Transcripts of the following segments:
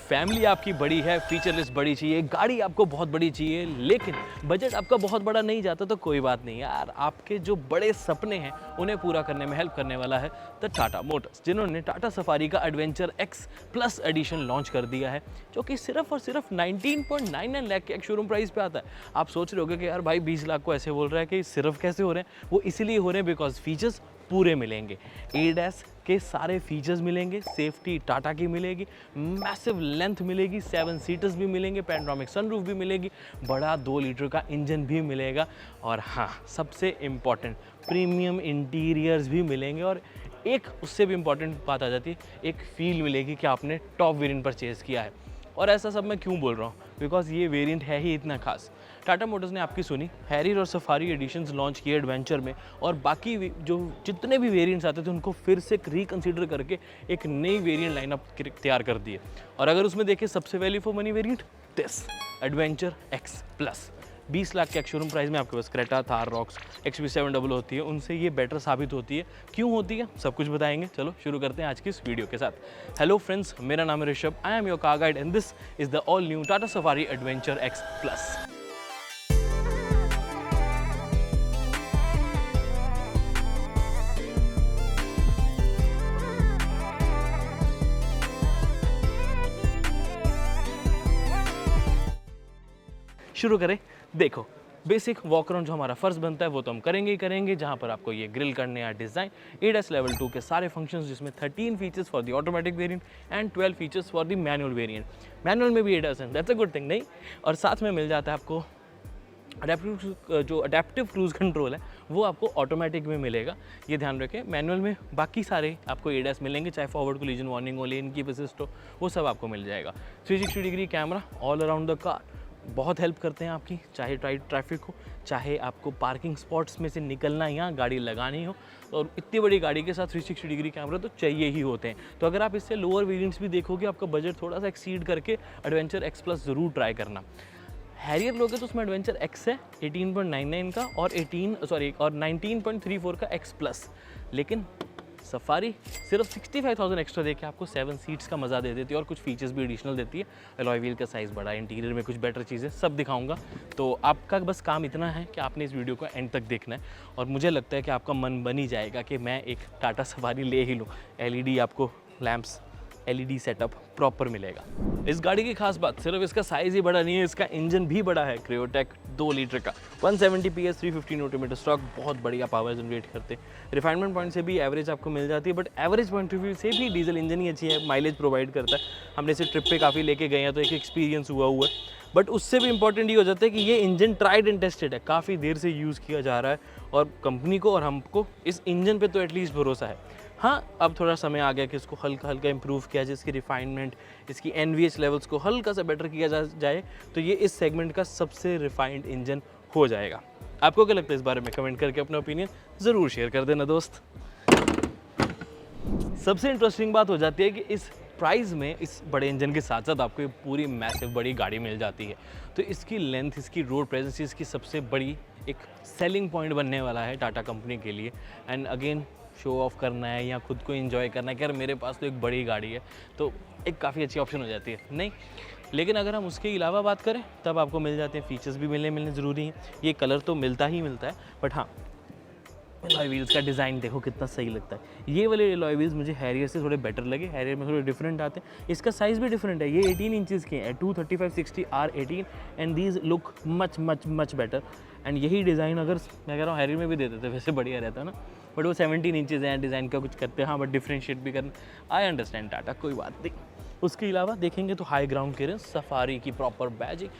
Family आपकी बड़ी है, फीचर लिस्ट बड़ी चाहिए, गाड़ी आपको बहुत बड़ी चाहिए, लेकिन बजट आपका बहुत बड़ा नहीं जाता तो कोई बात नहीं यार, आपके जो बड़े सपने हैं उन्हें पूरा करने में हेल्प करने वाला है द टाटा मोटर्स, जिन्होंने टाटा सफारी का adventure x plus edition launch कर दिया है, जो कि सिर्फ और सिर्फ 19.99 लाख के एक शोरूम प्राइस पे आता है। आप सोच रहे होगे कि यार भाई 20 लाख को ऐसे बोल रहा है कि सिर्फ कैसे हो रहे हैं, वो इसीलिए हो रहे हैं बिकॉज फीचर्स पूरे मिलेंगे। एडैस के सारे फीचर्स मिलेंगे, सेफ्टी टाटा की मिलेगी, मैसिव लेंथ मिलेगी, 7 सीटर्स भी मिलेंगे, पैनोरामिक सनरूफ भी मिलेगी, बड़ा 2 लीटर का इंजन भी मिलेगा और हाँ सबसे इम्पॉर्टेंट प्रीमियम इंटीरियर्स भी मिलेंगे। और एक उससे भी इम्पॉर्टेंट बात आ जाती है, एक फील मिलेगी कि आपने टॉप वेरिएंट परचेज़ किया है। और ऐसा सब मैं क्यों बोल रहा हूँ, बिकॉज ये वेरिएंट है ही इतना खास। टाटा मोटर्स ने आपकी सुनी, हैरियर और सफारी एडिशंस लॉन्च किए एडवेंचर में, और बाकी जो जितने भी वेरिएंट्स आते थे उनको फिर से रिकंसीडर करके एक नई वेरिएंट लाइनअप तैयार कर दी है। और अगर उसमें देखें सबसे value for money variant this adventure x plus, 20 lakh के एक शोरूम प्राइस में आपके पास क्रेटा, थार, रॉक्स, XV700 होती है, उनसे ये बेटर साबित होती है। क्यों होती है सब कुछ बताएंगे, चलो शुरू करते हैं आज की इस वीडियो के साथ। हेलो फ्रेंड्स, मेरा नाम है Rishabh, I am your car guide and this is the all new Tata safari adventure x plus. शुरू करें। देखो, बेसिक वॉक अराउंड जो हमारा फ़र्ज़ बनता है वो तो हम करेंगे ही करेंगे, जहाँ पर आपको ये ग्रिल करने या डिज़ाइन, एडस लेवल 2 के सारे फंक्शंस, जिसमें 13 features for the automatic variant and 12 features for the manual variant. Manual में भी एडस है, दैट्स अ गुड थिंग नहीं। और साथ में मिल जाता है आपको अडेप्टिव क्रूज़ कंट्रोल है, वो आपको ऑटोमेटिक में मिलेगा, ये ध्यान रखें। मैनुअल में बाकी सारे आपको एडस मिलेंगे, चाहे फॉरवर्ड कोलिजन वार्निंग हो, लेन कीप असिस्ट हो, वो सब आपको मिल जाएगा। 360 degree camera all around the car बहुत हेल्प करते हैं आपकी, चाहे ट्रैफिक हो, चाहे आपको पार्किंग स्पॉट्स में से निकलना या गाड़ी लगानी हो, और इतनी बड़ी गाड़ी के साथ 360 डिग्री कैमरा तो चाहिए ही होते हैं। तो अगर आप इससे लोअर वेरिएंट्स भी देखोगे, आपका बजट थोड़ा सा एक्सीड करके एडवेंचर एक्स प्लस ज़रूर ट्राई करना। हैरियर लोगे तो उसमें एडवेंचर एक्स है 18.99 का और 19.34 का एक्स प्लस, लेकिन सफारी सिर्फ 65,000 एक्स्ट्रा देके आपको 7 सीट्स का मज़ा दे देती है और कुछ फीचर्स भी एडिशनल देती है। अलॉय व्हील का साइज़ बड़ा, इंटीरियर में कुछ बेटर चीज़ें सब दिखाऊंगा। तो आपका बस काम इतना है कि आपने इस वीडियो को एंड तक देखना है, और मुझे लगता है कि आपका मन बन ही जाएगा कि मैं एक टाटा सफारी ले ही लूँ। LED आपको लैंप्स, LED सेटअप प्रॉपर मिलेगा। इस गाड़ी की खास बात सिर्फ इसका साइज़ ही बड़ा नहीं है, इसका इंजन भी बड़ा है। क्रियोटेक 2 लीटर का 170 PS 350 न्यूटन स्ट्रोक, बहुत बढ़िया पावर जनरेट करते। रिफाइनमेंट पॉइंट से भी एवरेज आपको मिल जाती है, but average point of view से भी डीजल इंजन ही अच्छी है, माइलेज प्रोवाइड करता है। हमने इसे ट्रिप पे काफ़ी लेके गए हैं तो एक एक्सपीरियंस हुआ है। बट उससे भी इंपॉर्टेंट ये हो जाता है कि ये इंजन ट्राइड एंड टेस्टेड है, काफ़ी देर से यूज़ किया जा रहा है, और कंपनी को और हमको इस इंजन पे तो एटलीस्ट भरोसा है। हाँ, अब थोड़ा समय आ गया कि इसको हल्का हल्का इंप्रूव किया जाए, इसकी रिफाइनमेंट, इसकी NVH लेवल्स को हल्का सा बेटर किया जाए, तो ये इस सेगमेंट का सबसे रिफाइंड इंजन हो जाएगा। आपको क्या लगता है इस बारे में? कमेंट करके अपना ओपिनियन ज़रूर शेयर कर देना दोस्त। सबसे इंटरेस्टिंग बात हो जाती है कि इस प्राइस में इस बड़े इंजन के साथ साथ आपको ये पूरी मैसिव बड़ी गाड़ी मिल जाती है, तो इसकी लेंथ, इसकी रोड प्रेजेंस, इसकी सबसे बड़ी एक सेलिंग पॉइंट बनने वाला है टाटा कंपनी के लिए। एंड अगेन, शो ऑफ करना है या खुद को एंजॉय करना है कि यार मेरे पास तो एक बड़ी गाड़ी है, तो एक काफ़ी अच्छी ऑप्शन हो जाती है नहीं। लेकिन अगर हम उसके अलावा बात करें, तब आपको मिल जाते हैं फीचर्स भी मिलने ज़रूरी हैं। ये कलर तो मिलता ही मिलता है, बट हाँ, अलॉय व्हील्स का डिज़ाइन देखो कितना सही लगता है। ये वाले अलॉय व्हील्स मुझे हैरियर से थोड़े बेटर लगे, हैरियर में थोड़े डिफरेंट आते हैं। इसका साइज़ भी डिफरेंट है, ये 18 इंचज़ के हैं, 235/60 R18, and these look much much much better. And यही डिज़ाइन अगर मैं कह रहा हूँ हैरियर में भी दे देते वैसे बढ़िया रहता है ना, बट वो 17 इंचज़ हैं, डिज़ाइन का कुछ करते हैं हाँ, बट डिफ्रेंशिएट भी करना, आई अंडरस्टैंड टाटा, कोई बात नहीं। उसके अलावा देखेंगे तो हाई ग्राउंड क्लियरेंस, सफारी की प्रॉपर बैजिंग,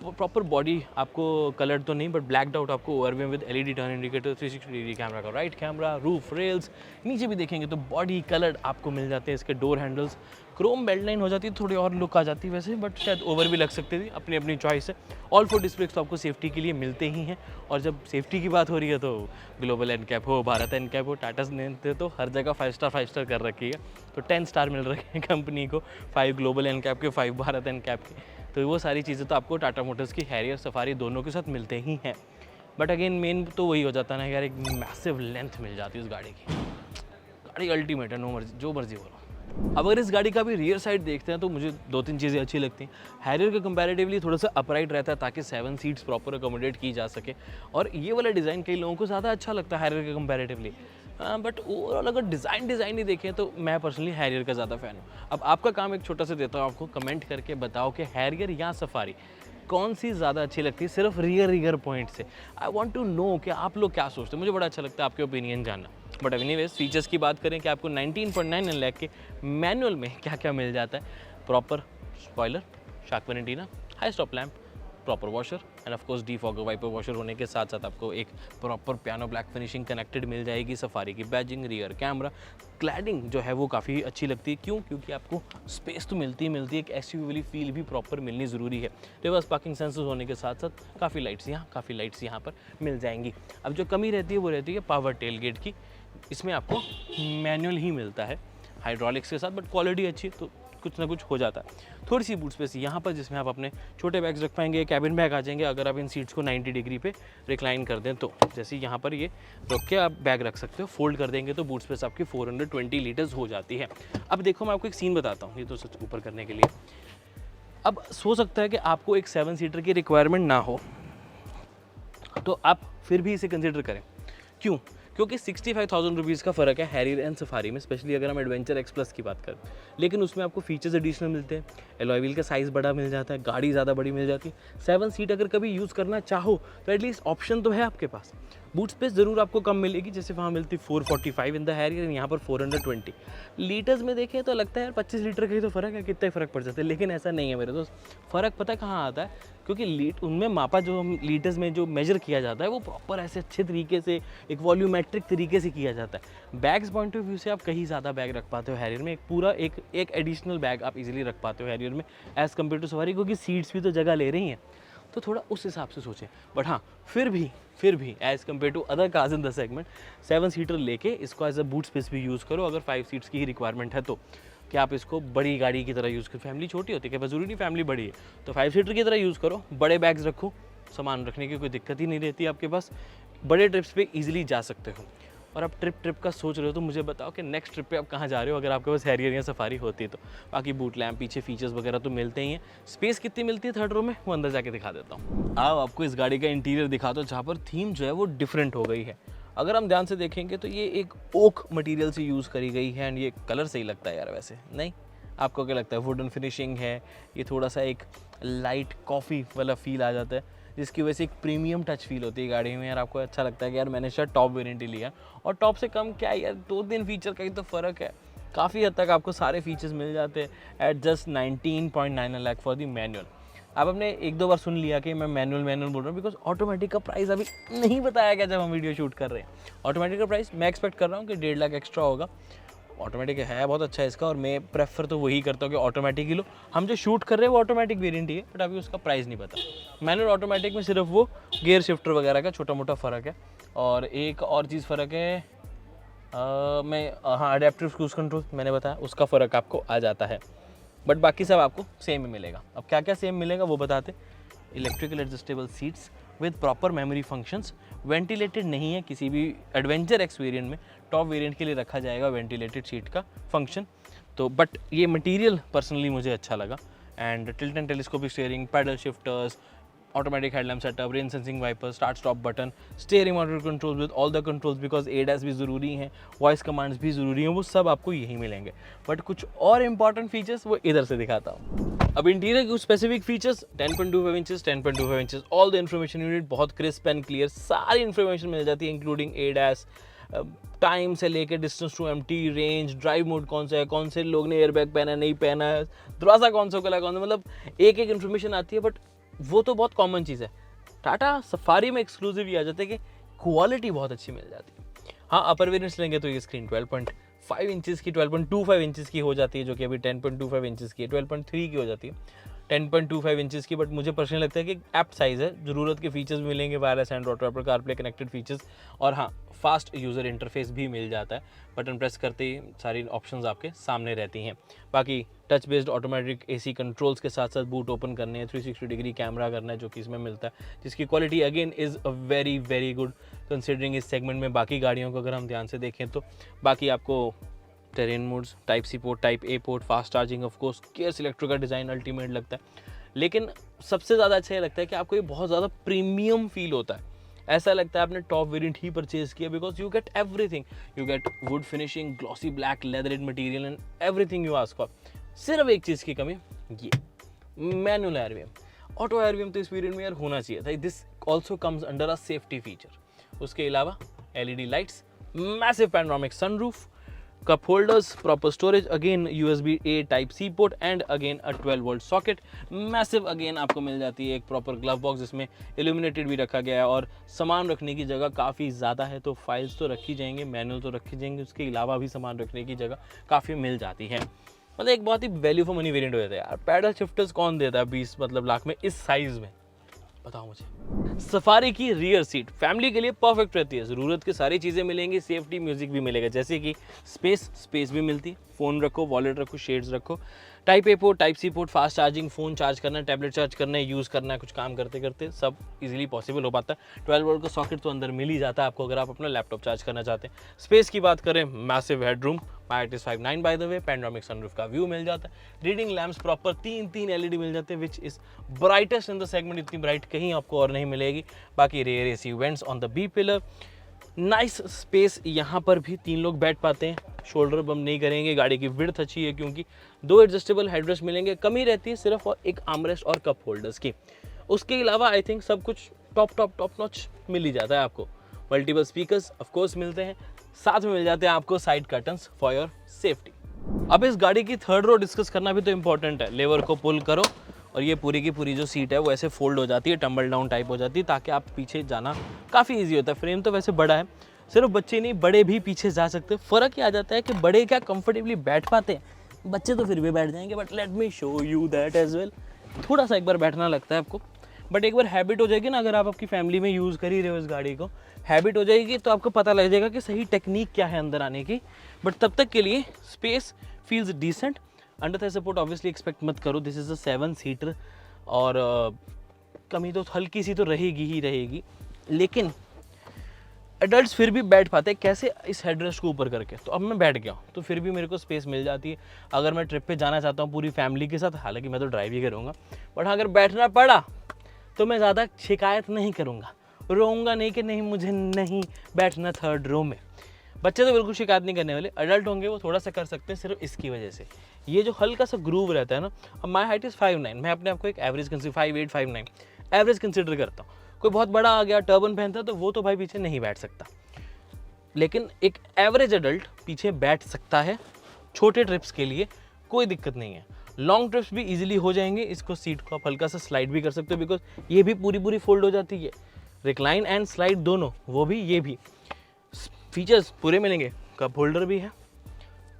प्रॉपर बॉडी आपको कलर तो नहीं बट ब्लैकड आउट आपको overview with LED turn indicator, 360 degree camera का राइट कैमरा, रूफ रेल्स, नीचे भी देखेंगे तो बॉडी कलर्ड आपको मिल जाते हैं। इसके door handles, Chrome belt line हो जाती है, थोड़ी और लुक आ जाती है वैसे, बट शायद ओवर भी लग सकती थी, अपनी अपनी चॉइस है। ऑल 4 डिस्प्लेस तो आपको सेफ्टी के लिए मिलते ही हैं, और जब सेफ्टी की बात हो रही है तो ग्लोबल एनकैप हो, भारत एनकैप हो, टाटा ने तो हर जगह 5 स्टार कर रखी है, तो 10 स्टार मिल रहे हैं कंपनी को, 5 ग्लोबल एनकैप के, 5 भारत एनकैप के। तो वो सारी चीज़ें तो आपको टाटा मोटर्स की हैरियर सफारी दोनों के साथ मिलते ही हैं। बट अगेन मेन तो वही हो जाता है ना यार, एक मैसिव लेंथ मिल जाती है उस गाड़ी की। गाड़ी अल्टीमेट है, नो मर्जी जो मर्जी बोलो। अब अगर इस गाड़ी का भी रियर साइड देखते हैं तो मुझे 2-3 चीज़ें अच्छी लगती हैं। हैरियर के कंपैरेटिवली थोड़ा सा अपराइट रहता है ताकि 7 सीट्स प्रॉपर अकोमोडेट की जा सके, और ये वाला डिज़ाइन कई लोगों को ज़्यादा अच्छा लगता है हैरियर के कंपैरेटिवली। बट ओवरऑल अगर डिज़ाइन ही देखें तो मैं पर्सनली हैरियर का ज़्यादा फ़ैन हूँ। अब आपका काम एक छोटा सा देता हूँ आपको, कमेंट करके बताओ कि हैरियर या सफारी कौन सी ज़्यादा अच्छी लगती है सिर्फ रियर पॉइंट से। आई वांट टू नो कि आप लोग क्या सोचते हैं, मुझे बड़ा अच्छा लगता है आपके ओपिनियन जानना। बट एनीवेज फीचर्स की बात करें कि आपको 19.9 लाख के मैनुअल में क्या क्या मिल जाता है। Proper spoiler, shark fin antenna, high stop lamp, proper washer and of course defogger wiper washer होने के साथ साथ आपको एक proper piano black finishing connected मिल जाएगी। सफारी की बैजिंग, रियर कैमरा, क्लैडिंग जो है वो काफ़ी अच्छी लगती है। क्यों? क्योंकि आपको स्पेस तो मिलती है, एक एसयूवी वाली फील भी प्रॉपर मिलनी ज़रूरी है। रिवर्स पार्किंग सेंसर्स होने के साथ साथ काफ़ी लाइट्स यहाँ पर मिल जाएंगी। अब जो कमी रहती है वो रहती है पावर टेल गेट की। इसमें आपको मैनुअल ही मिलता है हाइड्रोलिक्स के साथ, बट क्वालिटी अच्छी तो कुछ ना कुछ हो जाता है। थोड़ी सी बूट स्पेस यहाँ पर जिसमें आप अपने छोटे बैग्स रख पाएंगे, कैबिन बैग आ जाएंगे अगर आप इन सीट्स को 90 डिग्री पे रिक्लाइन कर दें तो। जैसे यहाँ पर ये रख के आप बैग रख सकते हो, फोल्ड कर देंगे तो बूट स्पेस आपकी 420 लीटर्स हो जाती है। अब देखो मैं आपको एक सीन बताता हूँ, ये तो सच ऊपर करने के लिए। अब हो सकता है कि आपको एक 7 सीटर की रिक्वायरमेंट ना हो, तो आप फिर भी इसे कंसिडर करें। क्यों? क्योंकि 65,000 रुपीज़ का फ़र्क है हैरियर एंड सफारी में, स्पेशली अगर हम एडवेंचर एक्स प्लस की बात करें। लेकिन उसमें आपको फीचर्स एडिशनल मिलते हैं, एलॉय व्हील का साइज़ बड़ा मिल जाता है, गाड़ी ज़्यादा बड़ी मिल जाती है। 7 सीट अगर कभी यूज़ करना चाहो तो एटलीस्ट ऑप्शन तो है आपके पास। बूट स्पेस ज़रूर आपको कम मिलेगी, जैसे वहाँ मिलती 445 इन द हैरियर, यहाँ पर 420। लीटर्स में देखें तो लगता है यार 25 लीटर का ही तो फ़र्क है, कितना फ़र्क पड़ जाता है, लेकिन ऐसा नहीं है मेरे दोस्त। फ़र्क पता कहाँ आता है? क्योंकि उनमें मापा जो हम लीटर्स में जो मेजर किया जाता है वो प्रॉपर ऐसे अच्छे तरीके से एक वॉल्यूमेट्रिक तरीके से किया जाता है। बैग्स पॉइंट ऑफ व्यू से आप कहीं ज़्यादा बैग रख पाते हो हैरियर में, एक पूरा एक एडिशनल बैग आप इजीली रख पाते हो हैरियर में एज़ कम्पेयर टू सवारी, क्योंकि सीट्स भी तो जगह ले रही हैं। तो थोड़ा उस हिसाब से सोचें। बट हाँ, फिर भी as compare to other cars in the segment 7 seater लेके इसको एज अ बूट स्पेस भी यूज़ करो अगर 5 सीट्स की ही रिक्वायरमेंट है तो। कि आप इसको बड़ी गाड़ी की तरह यूज़ करो। फैमिली छोटी होती है, क्या ज़रूरी नहीं फैमिली बड़ी है, तो 5 सीटर की तरह यूज़ करो। बड़े बैग्स रखो, सामान रखने की कोई दिक्कत ही नहीं रहती आपके पास, बड़े ट्रिप्स पे इजीली जा सकते हो। और आप ट्रिप का सोच रहे हो तो मुझे बताओ कि नेक्स्ट ट्रिप पे आप कहाँ जा रहे हो अगर आपके पास हैरियर या सफारी होती तो। बाकी बूट लैम्प, पीछे फीचर्स वगैरह तो मिलते ही हैं। स्पेस कितनी मिलती है थर्ड रो में वो अंदर जाके दिखा देता हूँ। अब आपको इस गाड़ी का इंटीरियर दिखा दो, जहाँ पर थीम जो है वो डिफरेंट हो गई है। अगर हम ध्यान से देखेंगे तो ये एक ओक मटेरियल से यूज़ करी गई है, एंड ये कलर सही लगता है यार। वैसे नहीं, आपको क्या लगता है? वुडन फिनिशिंग है, ये थोड़ा सा एक लाइट कॉफ़ी वाला फील आ जाता है, जिसकी वजह से एक प्रीमियम टच फील होती है गाड़ी में यार। आपको अच्छा लगता है कि यार मैंने शायद टॉप वेरिएंट ही लिया, और टॉप से कम क्या है यार, 2-3 फीचर का ही तो फ़र्क है। काफ़ी हद तक आपको सारे फीचर्स मिल जाते हैं at just 19.9 lakh for the manual. अब आपने 1-2 बार सुन लिया कि मैं मैनुअल बोल रहा हूँ, बिकॉज ऑटोमेटिक का प्राइस अभी नहीं बताया गया जब हम वीडियो शूट कर रहे हैं। ऑटोमेटिक का प्राइस मैं एक्सपेक्ट कर रहा हूँ कि 1.5 लाख एक्स्ट्रा होगा। ऑटोमेटिक है बहुत अच्छा है इसका, और मैं प्रेफर तो वही करता हूँ कि ऑटोमेटिक ही लो। हम जो शूट कर रहे हैं वो ऑटोमेटिक वेरिएंट ही है, बट अभी उसका प्राइस नहीं पता। मैनुअल ऑटोमेटिक में सिर्फ वो गियर शिफ्टर वगैरह का छोटा मोटा फ़र्क है। और एक और चीज़ फ़र्क है, हाँ, अडेप्टिव क्रूज कंट्रोल मैंने बताया, उसका फ़र्क आपको आ जाता है। बट बाकी सब आपको सेम ही मिलेगा। अब क्या क्या सेम मिलेगा वो बताते। Electrical adjustable seats with proper memory functions, ventilated नहीं है किसी भी एडवेंचर एक्स वेरिएंट में। टॉप वेरिएंट के लिए रखा जाएगा वेंटिलेटेड सीट का फंक्शन। तो बट ये मटेरियल पर्सनली मुझे अच्छा लगा। And tilt and telescopic steering, paddle shifters, automatic headlamp setup, rain sensing wiper, start stop button, steering model controls with all the controls, because ADAS भी ज़रूरी हैं, voice commands भी ज़रूरी हैं, वो सब आपको यहीं मिलेंगे। बट कुछ और इंपॉर्टेंट फीचर्स वो इधर से दिखाता हूँ। अब इंटीरियर के specific features 10.25 inches, 10.25 inches, all the information unit बहुत क्रिस्प एंड क्लियर, सारी इन्फॉर्मेशन मिल जाती है इंक्लूडिंग ADAS, टाइम से लेकर distance to empty, range, drive mode कौन सा है, कौन से लोग ने एयरबैग पहना नहीं पहना है, दरवाज़ा कौन सा खुला कौन सा, मतलब एक इन्फॉर्मेशन आती है। बट वो तो बहुत कॉमन चीज़ है। टाटा सफारी में एक्सक्लूसिव ये आ जाता है कि क्वालिटी बहुत अच्छी मिल जाती है। हाँ, अपर वेरिएंट्स लेंगे तो ये स्क्रीन 12.5 इंचेस की, 12.25 इंचेस की हो जाती है, जो कि अभी 10.25 इंचेस की है, 12.3 की हो जाती है, 10.25 इंचेस की। बट मुझे पर्सनली लगता है कि एप्ट साइज़ है, ज़रूरत के फीचर्स भी मिलेंगे, wireless Android auto CarPlay connected features, और हाँ, फास्ट यूज़र इंटरफेस भी मिल जाता है। बटन प्रेस करते ही सारी ऑप्शंस आपके सामने रहती हैं। बाकी touch based automatic AC controls के साथ साथ बूट ओपन करने हैं, 360 डिग्री कैमरा करना है, जो कि इसमें मिलता है, जिसकी quality again is a very very good considering इस सेगमेंट में बाकी गाड़ियों को अगर हम ध्यान से देखें तो। बाकी आपको terrain modes, type C port, type A port, fast charging, of course gear selector का डिज़ाइन अल्टीमेट लगता है। लेकिन सबसे ज़्यादा अच्छा ये लगता है कि आपको ये बहुत ज़्यादा प्रीमियम फील होता है। ऐसा लगता है आपने टॉप वेरिएंट ही परचेज किया, because you get everything. You get wood finishing, glossy black leatherette material and everything you ask for. सिर्फ एक चीज़ की कमी, ये मैनुअल एयरवीएम। ऑटो एयरवीएम तो इस वेरिएंट में यार होना चाहिए था। This also comes under a safety feature. उसके अलावा LED lights, massive panoramic sunroof, cup holders, proper storage, again USB A type C port and again a 12 volt socket, massive again आपको मिल जाती है एक proper glove box जिसमें illuminated भी रखा गया है और सामान रखने की जगह काफ़ी ज़्यादा है। तो फाइल्स तो रखी जाएंगे, मैनुअल तो रखी जाएंगे, उसके अलावा भी सामान रखने की जगह काफ़ी मिल जाती है। मतलब एक बहुत ही वैल्यू फॉर मनी वेरिएंट हो जाता है यार। पैडल शिफ्टर्स कौन देता है 20 लाख में इस साइज़ में, बताओ मुझे। सफारी की रियर सीट फैमिली के लिए परफेक्ट रहती है। ज़रूरत की सारी चीज़ें मिलेंगी, सेफ्टी म्यूजिक भी मिलेगा, जैसे कि स्पेस भी मिलती है। फ़ोन रखो, वॉलेट रखो, शेड्स रखो, type A port, type C port, fast charging, phone charge करना है, टैबलेट चार्ज करना है, यूज़ करना है, कुछ काम करते करते सब इजीली पॉसिबल हो पाता है। 12 वोल्ट का सॉकेट तो अंदर मिल ही जाता है आपको अगर आप अपना लैपटॉप चार्ज करना चाहते हैं। स्पेस की बात करें, massive headroom, IITIS 59 by the way, panoramic sunroof का व्यू मिल जाता है। रीडिंग लैम्प्स प्रॉपर 3 एलईडी मिल जाते हैं, which is brightest in the segment. इतनी ब्राइट कहीं आपको और नहीं मिलेगी। बाकी rear AC vents on the B pillar, nice space, यहाँ पर भी 3 लोग बैठ पाते हैं, शोल्डर बम नहीं करेंगे। गाड़ी की विड्थ अच्छी है क्योंकि 2 एडजस्टेबल हेडरेस्ट मिलेंगे। कमी रहती है सिर्फ और एक आर्मरेस्ट और कप होल्डर्स की। उसके अलावा आई थिंक सब कुछ टॉप नॉच मिल ही जाता है आपको। मल्टीपल स्पीकर्स ऑफ कोर्स मिलते हैं, साथ में मिल जाते हैं आपको side curtains for your safety. अब इस गाड़ी की थर्ड रो डिस्कस करना भी तो इंपॉर्टेंट है। लेवर को पुल करो और ये पूरी की पूरी जो सीट है वो ऐसे फोल्ड हो जाती है, टम्बल डाउन टाइप हो जाती है, ताकि आप पीछे जाना काफ़ी इजी होता है। फ्रेम तो वैसे बड़ा है, सिर्फ बच्चे नहीं बड़े भी पीछे जा सकते हैं। फ़र्क ये आ जाता है कि बड़े क्या कंफर्टेबली बैठ पाते हैं, बच्चे तो फिर भी बैठ जाएंगे। But let me show you that as well. थोड़ा सा एक बार बैठना लगता है आपको, बट एक बार हैबिट हो जाएगी ना, अगर आप आपकी फैमिली में यूज़ कर ही रहे हो इस गाड़ी को, हैबिट हो जाएगी तो आपको पता लग जाएगा कि सही टेक्निक क्या है अंदर आने की। बट तब तक के लिए space feels decent. Under thigh support obviously expect मत करो, दिस इज़ अ 7 सीटर और कमी तो हल्की सी तो रहेगी ही रहेगी। लेकिन एडल्ट्स फिर भी बैठ पाते हैं, कैसे, इस हेडरेस्ट को ऊपर करके। तो अब मैं बैठ गया हूँ तो फिर भी मेरे को स्पेस मिल जाती है। अगर मैं ट्रिप पे जाना चाहता हूँ पूरी फैमिली के साथ, हालांकि मैं तो ड्राइव ही करूँगा, बट अगर बैठना पड़ा तो मैं ज़्यादा शिकायत नहीं करूँगा, रोऊंगा नहीं कि नहीं मुझे नहीं बैठना थर्ड रो में। बच्चे तो बिल्कुल शिकायत नहीं करने वाले, अडल्ट होंगे वो थोड़ा सा कर सकते हैं सिर्फ इसकी वजह से। ये जो हल्का सा ग्रूव रहता है ना, अब माई हाइट इज़ 5'9", मैं अपने आप को एक एवरेज 5'8", 5'9" एवरेज कंसिडर करता हूँ। कोई बहुत बड़ा आ गया, टर्बन पहनता, तो वो तो भाई पीछे नहीं बैठ सकता, लेकिन एक एवरेज एडल्ट पीछे बैठ सकता है। छोटे ट्रिप्स के लिए कोई दिक्कत नहीं है, लॉन्ग ट्रिप्स भी इजीली हो जाएंगे। इसको सीट को आप हल्का सा स्लाइड भी कर सकते हो, बिकॉज ये भी पूरी फोल्ड हो जाती है, रिक्लाइन एंड स्लाइड दोनों, वो भी ये भी फीचर्स पूरे मिलेंगे। कप होल्डर भी है,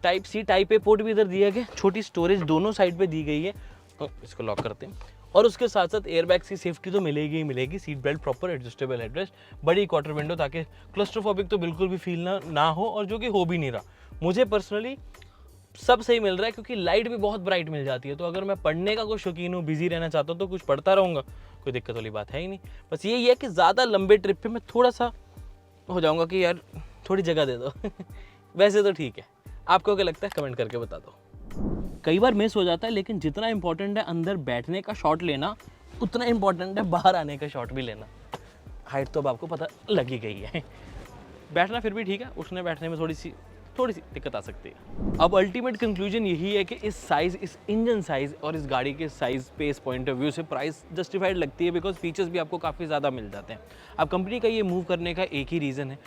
type C type A port भी इधर दिया गया, छोटी स्टोरेज दोनों साइड पे दी गई है। तो इसको लॉक करते हैं, और उसके साथ साथ एयरबैग्स की सेफ्टी तो मिलेगी ही मिलेगी। Seat belt proper adjustable headrest, बड़ी क्वार्टर विंडो, ताकि क्लस्ट्रोफोबिक तो बिल्कुल भी फील ना हो, और जो कि हो भी नहीं रहा। मुझे पर्सनली सब सही मिल रहा है क्योंकि लाइट भी बहुत ब्राइट मिल जाती है। तो अगर मैं पढ़ने का कोई शौकीन हूँ, बिजी रहना चाहता हूँ, तो कुछ पढ़ता रहूँगा, कोई दिक्कत वाली बात है ही नहीं। बस यही है कि ज़्यादा लंबे ट्रिप पे मैं थोड़ा सा हो जाऊँगा कि यार थोड़ी जगह दे दो वैसे तो ठीक है, आपको क्या लगता है कमेंट करके बता दो। कई बार मिस हो जाता है, लेकिन जितना इंपॉर्टेंट है अंदर बैठने का शॉट लेना, उतना इंपॉर्टेंट है बाहर आने का शॉट भी लेना। हाइट तो अब आपको पता लग ही गई है, बैठना फिर भी ठीक है, उठने बैठने में थोड़ी सी दिक्कत आ सकती है। अब अल्टीमेट कंक्लूजन यही है कि इस साइज़, इस इंजन साइज़ और इस गाड़ी के size space point of view से प्राइस जस्टिफाइड लगती है, बिकॉज फीचर्स भी आपको काफ़ी ज़्यादा मिल जाते हैं। अब कंपनी का ये मूव करने का एक ही रीज़न है,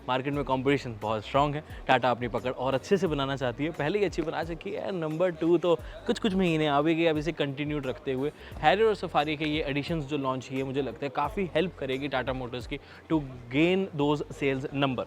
मार्केट में कंपटीशन बहुत स्ट्रॉन्ग है। टाटा अपनी पकड़ और अच्छे से बनाना चाहती है, पहले ही अच्छी बना चुकी है। नंबर 2 तो कुछ महीने आवेगी, अब इसे कंटिन्यूड रखते हुए हैरियर और सफारी के ये एडिशंस जो लॉन्च किए, मुझे लगता है काफ़ी हेल्प करेगी टाटा मोटर्स की to gain those sales number.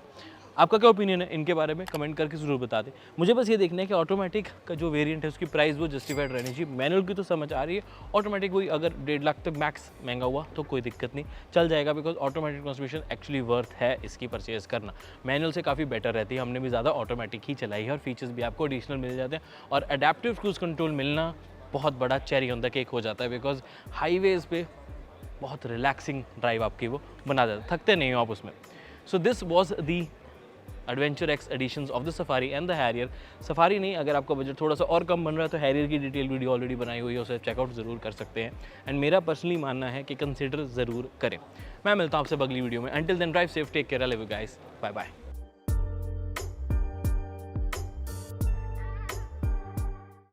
आपका क्या ओपिनियन है इनके बारे में, कमेंट करके ज़रूर बता दें। मुझे बस ये देखना है कि ऑटोमेटिक का जो वेरिएंट है उसकी प्राइस वो जस्टिफाइड रहनी चाहिए। मैनुअल की तो समझ आ रही है, ऑटोमेटिक वही अगर 1.5 लाख तक मैक्स महंगा हुआ तो कोई दिक्कत नहीं, चल जाएगा, because automatic transmission actually worth है इसकी परचेज करना। मैनुअल से काफ़ी बेटर रहती है, हमने भी ज़्यादा ऑटोमेटिक ही चलाई है और फीचर्स भी आपको एडिशनल मिल जाते हैं। और अडेप्टिव क्रूज़ कंट्रोल मिलना बहुत बड़ा चेरी ऑन द केक हो जाता है, बिकॉज हाईवेज़ पे बहुत रिलैक्सिंग ड्राइव आपकी वो बना देता है, थकते नहीं हो आप उसमें। So this was the adventure X editions of the Safari and the Harrier. Safari नहीं, अगर आपका बजट थोड़ा सा और कम बन रहा है तो हैरियर की डिटेल वीडियो ऑलरेडी बनाई हुई है, उसे चेकआउट ज़रूर कर सकते हैं। एंड मेरा पर्सनली मानना है कि कंसिडर ज़रूर करें। मैं मिलता हूँ आपसे अगली वीडियो में। Until then drive safe, take care, love you guys, bye bye.